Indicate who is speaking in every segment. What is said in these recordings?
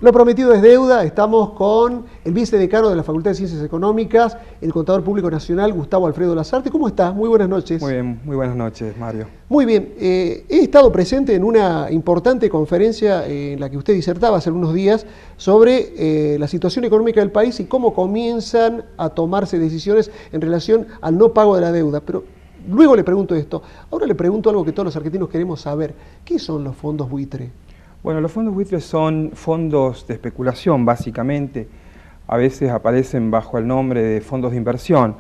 Speaker 1: Lo prometido es deuda. Estamos con el vicedecano de la Facultad de Ciencias Económicas, el Contador Público Nacional, Gustavo Alfredo Lazarte. ¿Cómo estás? Muy buenas noches.
Speaker 2: Muy bien, muy buenas noches, Mario.
Speaker 1: Muy bien. He estado presente en una importante conferencia en la que usted disertaba hace algunos días sobre la situación económica del país y cómo comienzan a tomarse decisiones en relación al no pago de la deuda. Pero luego le pregunto esto. Ahora le pregunto algo que todos los argentinos queremos saber. ¿Qué son los fondos buitre?
Speaker 2: Bueno, los fondos buitres son fondos de especulación, básicamente. A veces aparecen bajo el nombre de fondos de inversión,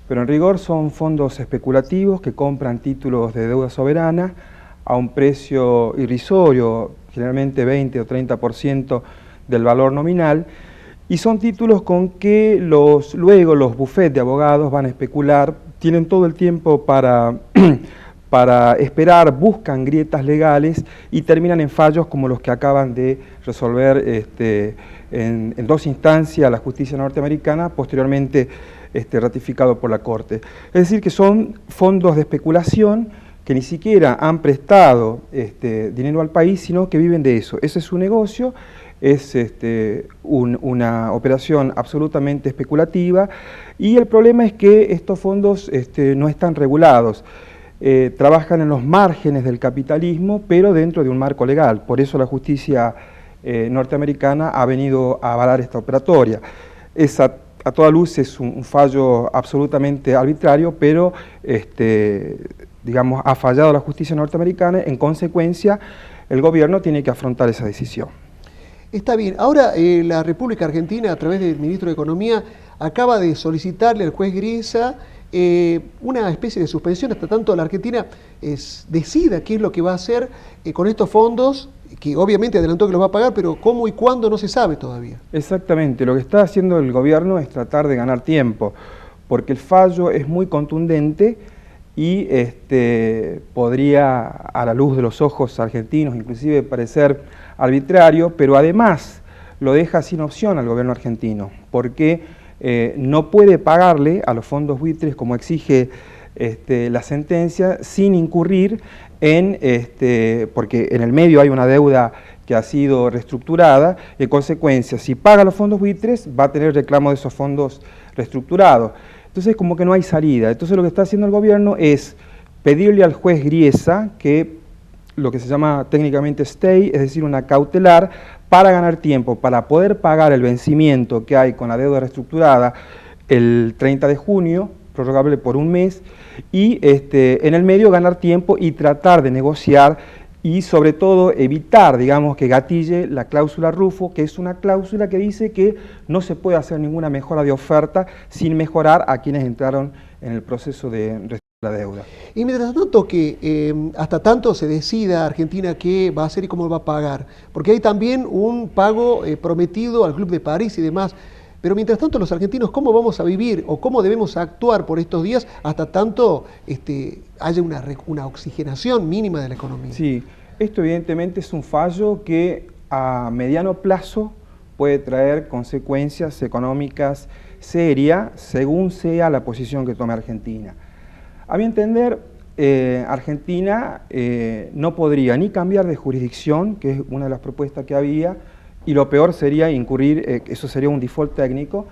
Speaker 2: pero en rigor son fondos especulativos que compran títulos de deuda soberana a un precio irrisorio, generalmente 20 o 30% del valor nominal, y son títulos con que luego los bufetes de abogados van a especular, tienen todo el tiempo para esperar, buscan grietas legales y terminan en fallos como los que acaban de resolver en dos instancias la justicia norteamericana, posteriormente ratificado por la Corte. Es decir, que son fondos de especulación que ni siquiera han prestado dinero al país, sino que viven de eso. Ese es su negocio, es una operación absolutamente especulativa, y el problema es que estos fondos no están regulados. Trabajan en los márgenes del capitalismo, pero dentro de un marco legal. Por eso la justicia norteamericana ha venido a avalar esta operatoria. A toda luz es un fallo absolutamente arbitrario, pero digamos, ha fallado la justicia norteamericana. En consecuencia, el gobierno tiene que afrontar esa decisión.
Speaker 1: Está bien. Ahora la República Argentina, a través del ministro de Economía, acaba de solicitarle al juez Griesa una especie de suspensión hasta tanto la Argentina decida qué es lo que va a hacer con estos fondos, que obviamente adelantó que los va a pagar, pero cómo y cuándo no se sabe todavía.
Speaker 2: Exactamente, lo que está haciendo el gobierno es tratar de ganar tiempo, porque el fallo es muy contundente y podría, a la luz de los ojos argentinos, inclusive parecer arbitrario, pero además lo deja sin opción al gobierno argentino, porque no puede pagarle a los fondos buitres como exige la sentencia sin incurrir en, porque en el medio hay una deuda que ha sido reestructurada, y en consecuencia, si paga los fondos buitres, va a tener reclamo de esos fondos reestructurados. Entonces, como que no hay salida. Entonces, lo que está haciendo el gobierno es pedirle al juez Griesa que lo que se llama técnicamente stay, es decir, una cautelar, para ganar tiempo, para poder pagar el vencimiento que hay con la deuda reestructurada el 30 de junio, prorrogable por un mes, y en el medio ganar tiempo y tratar de negociar y sobre todo evitar, digamos, que gatille la cláusula Rufo, que es una cláusula que dice que no se puede hacer ninguna mejora de oferta sin mejorar a quienes entraron en el proceso de la deuda.
Speaker 1: Y mientras tanto hasta tanto se decida Argentina qué va a hacer y cómo va a pagar, porque hay también un pago prometido al Club de París y demás, pero mientras tanto los argentinos, ¿cómo vamos a vivir o cómo debemos actuar por estos días hasta tanto haya una oxigenación mínima de la economía?
Speaker 2: Sí, esto evidentemente es un fallo que a mediano plazo puede traer consecuencias económicas serias según sea la posición que tome Argentina. A mi entender, Argentina no podría ni cambiar de jurisdicción, que es una de las propuestas que había, y lo peor sería incurrir, eso sería un default técnico,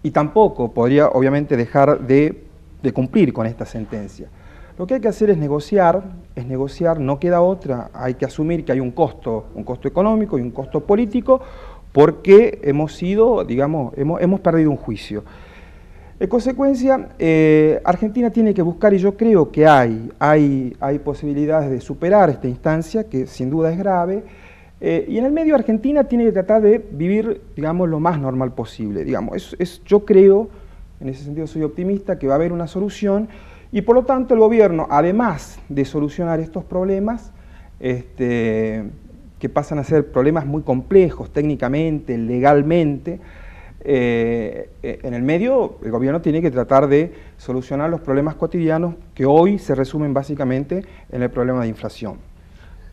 Speaker 2: y tampoco podría obviamente dejar de cumplir con esta sentencia. Lo que hay que hacer es negociar, no queda otra, hay que asumir que hay un costo económico y un costo político, porque hemos perdido un juicio. En consecuencia, Argentina tiene que buscar, y yo creo que hay posibilidades de superar esta instancia, que sin duda es grave, y en el medio Argentina tiene que tratar de vivir, digamos, lo más normal posible. Digamos, yo creo, en ese sentido soy optimista, que va a haber una solución, y por lo tanto el gobierno, además de solucionar estos problemas, que pasan a ser problemas muy complejos técnicamente, legalmente, en el medio el gobierno tiene que tratar de solucionar los problemas cotidianos que hoy se resumen básicamente en el problema de inflación.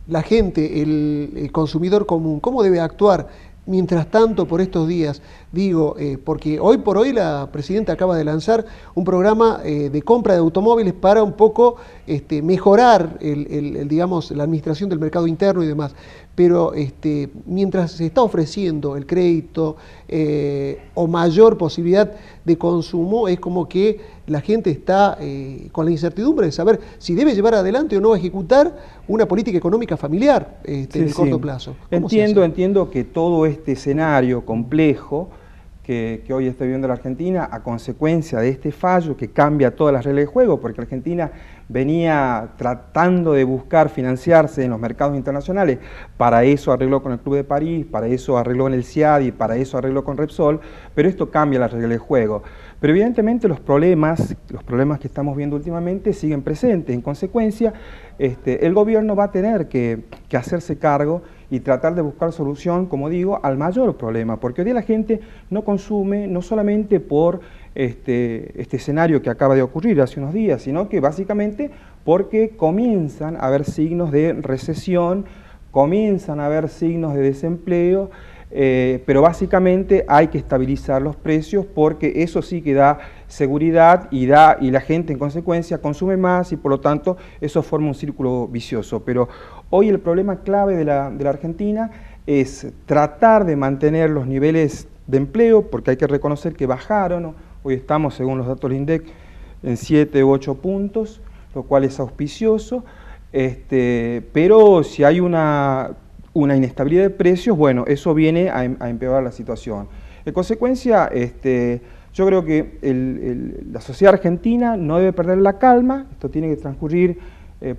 Speaker 1: La gente, el consumidor común, ¿cómo debe actuar? mientras tanto, por estos días, digo, porque hoy por hoy la presidenta acaba de lanzar un programa de compra de automóviles para un poco mejorar digamos, la administración del mercado interno y demás. Pero mientras se está ofreciendo el crédito o mayor posibilidad de consumo, es como que la gente está con la incertidumbre de saber si debe llevar adelante o no ejecutar una política económica familiar en el corto plazo.
Speaker 2: Entiendo que todo este escenario complejo que hoy está viviendo la Argentina a consecuencia de este fallo que cambia todas las reglas de juego, porque Argentina venía tratando de buscar financiarse en los mercados internacionales, para eso arregló con el Club de París, para eso arregló en el CIADI, para eso arregló con Repsol, pero esto cambia las reglas de juego. Pero evidentemente los problemas que estamos viendo últimamente siguen presentes. En consecuencia, el gobierno va a tener que hacerse cargo y tratar de buscar solución, como digo, al mayor problema, porque hoy día la gente no consume no solamente por este escenario que acaba de ocurrir hace unos días, sino que básicamente porque comienzan a haber signos de recesión, comienzan a haber signos de desempleo, pero básicamente hay que estabilizar los precios porque eso sí que da seguridad y la gente en consecuencia consume más y por lo tanto eso forma un círculo vicioso. Pero hoy el problema clave de la Argentina es tratar de mantener los niveles de empleo, porque hay que reconocer que bajaron, ¿no? Hoy estamos, según los datos del INDEC, en 7 u 8 puntos, lo cual es auspicioso, pero si hay una inestabilidad de precios, bueno, eso viene a empeorar la situación. En consecuencia, yo creo que la sociedad argentina no debe perder la calma, esto tiene que transcurrir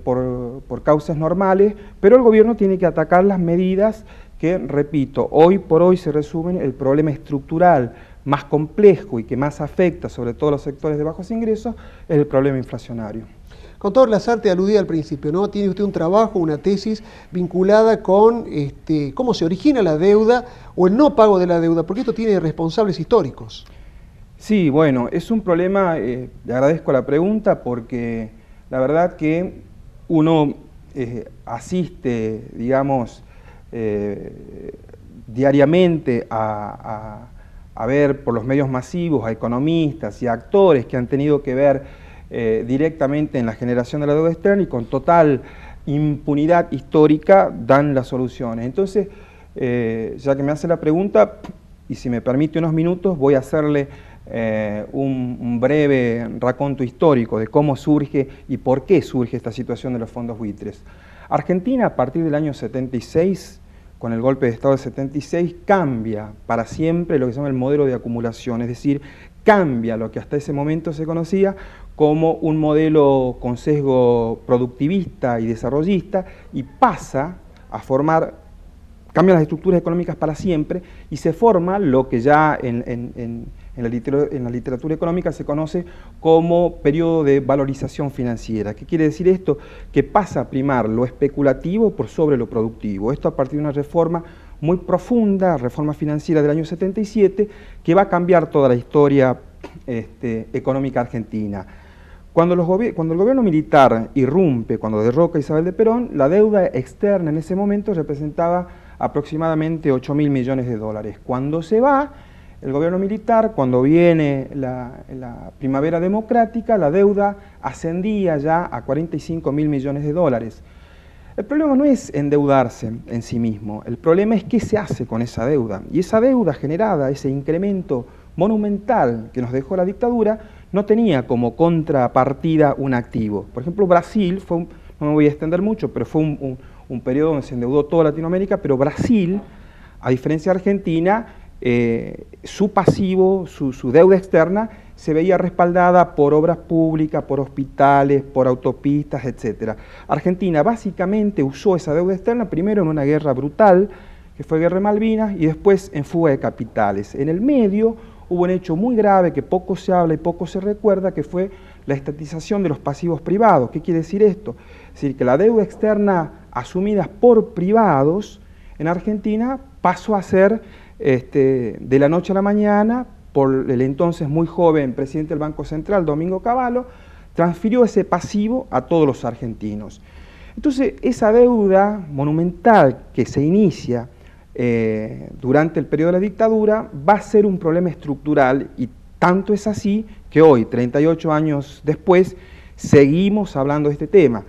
Speaker 2: por causas normales, pero el gobierno tiene que atacar las medidas que, repito, hoy por hoy se resumen el problema estructural más complejo y que más afecta sobre todo a los sectores de bajos ingresos, es el problema inflacionario.
Speaker 1: Contador Lasarte, aludía al principio, ¿no? Tiene usted un trabajo, una tesis vinculada con cómo se origina la deuda o el no pago de la deuda, porque esto tiene responsables históricos.
Speaker 2: Sí, bueno, es un problema, le agradezco la pregunta porque la verdad que uno asiste, digamos, diariamente a ver por los medios masivos a economistas y a actores que han tenido que ver directamente en la generación de la deuda externa y con total impunidad histórica dan las soluciones. Entonces, ya que me hace la pregunta, y si me permite unos minutos, voy a hacerle un breve raconto histórico de cómo surge y por qué surge esta situación de los fondos buitres. Argentina, a partir del año 76, con el golpe de Estado del 76, cambia para siempre lo que se llama el modelo de acumulación, es decir, cambia lo que hasta ese momento se conocía como un modelo con sesgo productivista y desarrollista y pasa a formar, cambia las estructuras económicas para siempre y se forma lo que ya en la literatura económica se conoce como periodo de valorización financiera. ¿Qué quiere decir esto? Que pasa a primar lo especulativo por sobre lo productivo. Esto a partir de una reforma muy profunda, reforma financiera del año 77, que va a cambiar toda la historia económica argentina. Cuando el gobierno militar irrumpe, cuando derroca a Isabel de Perón, la deuda externa en ese momento representaba aproximadamente 8.000 millones de dólares. Cuando se va el gobierno militar, cuando viene la primavera democrática, la deuda ascendía ya a 45.000 millones de dólares. El problema no es endeudarse en sí mismo, el problema es qué se hace con esa deuda. Y esa deuda generada, ese incremento monumental que nos dejó la dictadura, no tenía como contrapartida un activo. Por ejemplo, Brasil, no me voy a extender mucho, pero fue un periodo donde se endeudó toda Latinoamérica, pero Brasil, a diferencia de Argentina, su pasivo, su deuda externa, se veía respaldada por obras públicas, por hospitales, por autopistas, etc. Argentina básicamente usó esa deuda externa primero en una guerra brutal, que fue Guerra de Malvinas, y después en fuga de capitales. En el medio hubo un hecho muy grave que poco se habla y poco se recuerda, que fue la estatización de los pasivos privados. ¿Qué quiere decir esto? Es decir, que la deuda externa asumida por privados en Argentina pasó a ser de la noche a la mañana, por el entonces muy joven presidente del Banco Central, Domingo Cavallo, transfirió ese pasivo a todos los argentinos. Entonces, esa deuda monumental que se inicia durante el periodo de la dictadura, va a ser un problema estructural, y tanto es así que hoy, 38 años después, seguimos hablando de este tema.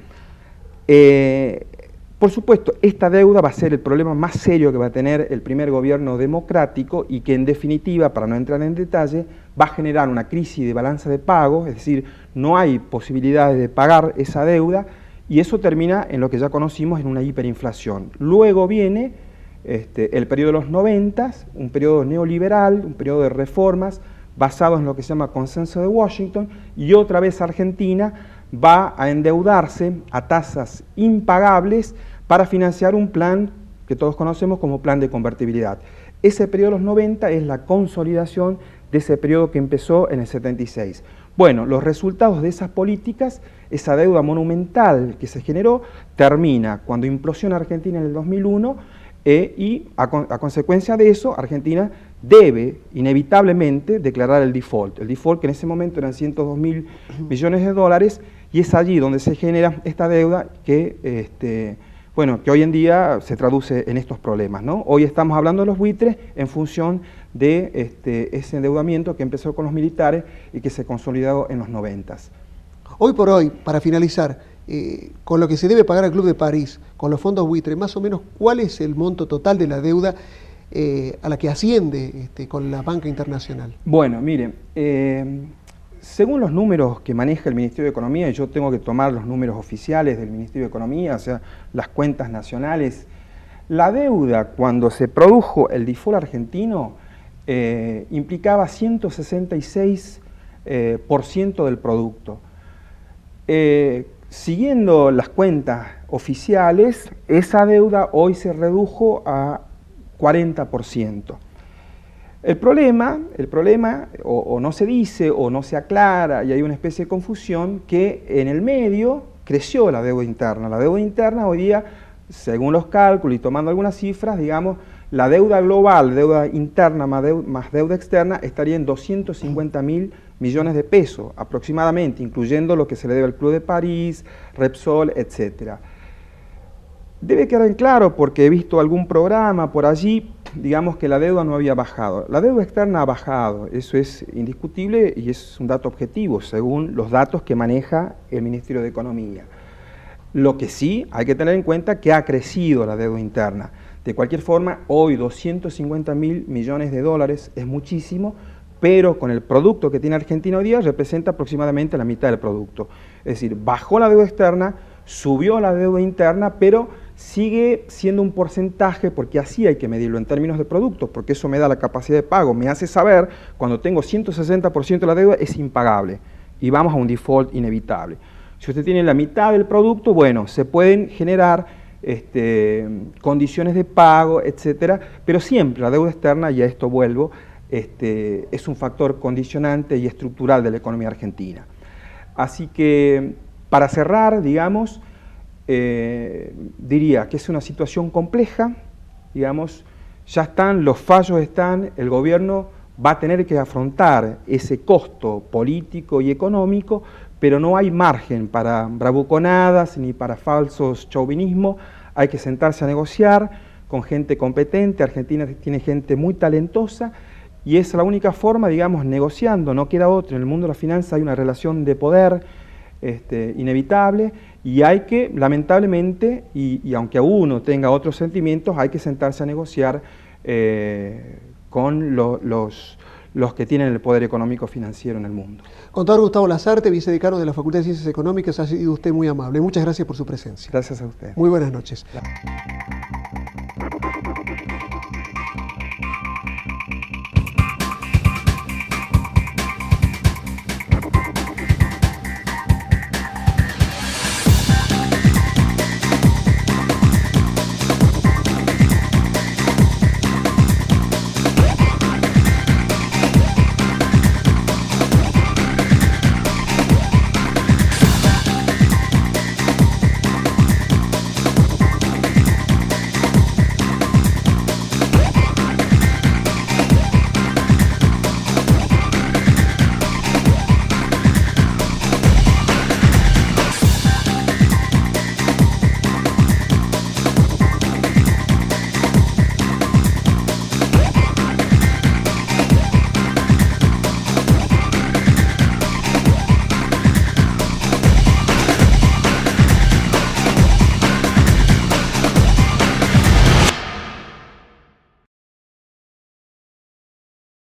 Speaker 2: Por supuesto, esta deuda va a ser el problema más serio que va a tener el primer gobierno democrático, y que en definitiva, para no entrar en detalle, va a generar una crisis de balanza de pago, es decir, no hay posibilidades de pagar esa deuda, y eso termina en lo que ya conocimos, en una hiperinflación. Luego viene el periodo de los 90, un periodo neoliberal, un periodo de reformas basado en lo que se llama Consenso de Washington, y otra vez Argentina va a endeudarse a tasas impagables para financiar un plan que todos conocemos como plan de convertibilidad. Ese periodo de los 90 es la consolidación de ese periodo que empezó en el 76. Bueno, los resultados de esas políticas, esa deuda monumental que se generó, termina cuando implosiona Argentina en el 2001, y a consecuencia de eso, Argentina debe inevitablemente declarar el default que en ese momento eran 102.000 millones de dólares, y es allí donde se genera esta deuda que hoy en día se traduce en estos problemas, ¿no? Hoy estamos hablando de los buitres en función de ese endeudamiento que empezó con los militares y que se consolidó en los 90.
Speaker 1: Hoy por hoy, para finalizar, con lo que se debe pagar al Club de París, con los fondos buitres, más o menos, ¿cuál es el monto total de la deuda a la que asciende con la banca internacional?
Speaker 2: Bueno, miren, según los números que maneja el Ministerio de Economía, y yo tengo que tomar los números oficiales del Ministerio de Economía, o sea, las cuentas nacionales, la deuda cuando se produjo el default argentino implicaba 166% del producto. Siguiendo las cuentas oficiales, esa deuda hoy se redujo a 40%. El problema o no se dice o no se aclara, y hay una especie de confusión, que en el medio creció la deuda interna. La deuda interna hoy día, según los cálculos y tomando algunas cifras, digamos, la deuda global, deuda interna más deuda externa, estaría en 250.000 millones de pesos aproximadamente, incluyendo lo que se le debe al Club de París, Repsol, etc. Debe quedar en claro, porque he visto algún programa por allí, digamos que la deuda no había bajado. La deuda externa ha bajado, eso es indiscutible y es un dato objetivo, según los datos que maneja el Ministerio de Economía. Lo que sí hay que tener en cuenta que ha crecido la deuda interna. De cualquier forma, hoy 250.000 millones de dólares es muchísimo, pero con el producto que tiene Argentina hoy día representa aproximadamente la mitad del producto. Es decir, bajó la deuda externa, subió la deuda interna, pero sigue siendo un porcentaje, porque así hay que medirlo en términos de productos, porque eso me da la capacidad de pago, me hace saber cuando tengo 160% de la deuda es impagable y vamos a un default inevitable. Si usted tiene la mitad del producto, bueno, se pueden generar condiciones de pago, etcétera, pero siempre la deuda externa, y a esto vuelvo, es un factor condicionante y estructural de la economía argentina. Así que, para cerrar, digamos, diría que es una situación compleja, digamos, ya están, los fallos están, el gobierno va a tener que afrontar ese costo político y económico, pero no hay margen para bravuconadas ni para falsos chauvinismo. Hay que sentarse a negociar con gente competente. Argentina tiene gente muy talentosa y es la única forma, digamos, negociando, no queda otra. En el mundo de la finanza hay una relación de poder inevitable y hay que, lamentablemente, y aunque uno tenga otros sentimientos, hay que sentarse a negociar con los que tienen el poder económico financiero en el mundo.
Speaker 1: Contador Gustavo Lasarte, vicedecano de la Facultad de Ciencias Económicas, ha sido usted muy amable. Muchas gracias por su presencia.
Speaker 2: Gracias a usted.
Speaker 1: Muy buenas noches.